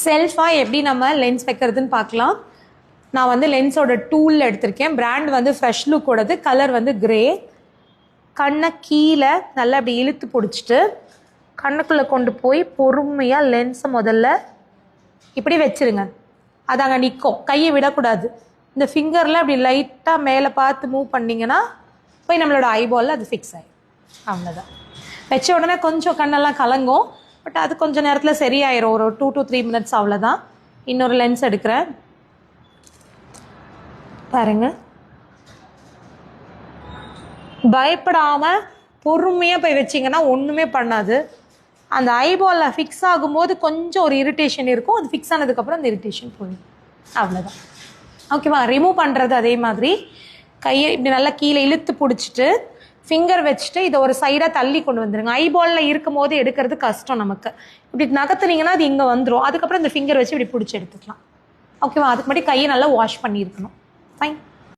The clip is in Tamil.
செல்ஃபாக எப்படி நம்ம லென்ஸ் வைக்கிறதுன்னு பார்க்கலாம். நான் வந்து லென்ஸோட டூல் எடுத்திருக்கேன். பிராண்ட் வந்து ஃப்ரெஷ் லுக்கோடது. கலர் வந்து கிரே. கண்ணை கீழே நல்லா அப்படி இழுத்து பிடிச்சிட்டு கண்ணுக்குள்ளே கொண்டு போய் பொறுமையாக லென்ஸை முதல்ல இப்படி வச்சுருங்க. அது அங்கே நிற்கும். கையை விடக்கூடாது. இந்த ஃபிங்கரில் அப்படி லைட்டாக மேலே பார்த்து மூவ் பண்ணிங்கன்னா போய் நம்மளோட ஐபாலில் அது ஃபிக்ஸ் ஆகிடும். அவ்வளோதான். வச்ச உடனே கொஞ்சம் கண்ணெல்லாம் கலங்கும். பட் அது கொஞ்சம் நேரத்தில் சரியாயிரும். ஒரு 2 to 3 minutes அவ்வளோதான். இன்னொரு லென்ஸ் எடுக்கிறேன் பாருங்க. பயப்படாமல் பொறுமையாக போய் வச்சிங்கன்னா ஒன்றுமே பண்ணாது. அந்த ஐபாலில் ஃபிக்ஸ் ஆகும்போது கொஞ்சம் ஒரு இரிட்டேஷன் இருக்கும். அது ஃபிக்ஸ் ஆனதுக்கப்புறம் அந்த இரிட்டேஷன் போயிடும். அவ்வளோதான். ஓகேவா? ரிமூவ் பண்ணுறது அதே மாதிரி கையை இப்படி நல்லா கீழே இழுத்து பிடிச்சிட்டு ஃபிங்கர் வச்சுட்டு இதை ஒரு சைடாக தள்ளி கொண்டு வந்துடுங்க. ஐபாலில் இருக்கும் போது எடுக்கிறது கஷ்டம் நமக்கு. இப்படி நகர்த்துனீங்கன்னா அது இங்கே வந்துடும். அதுக்கப்புறம் இந்த ஃபிங்கர் வச்சு இப்படி பிடிச்சி எடுத்துக்கலாம். ஓகேவா? அதுக்கு முன்னாடி கையை நல்லா வாஷ் பண்ணியிருக்கணும். ஃபைன்.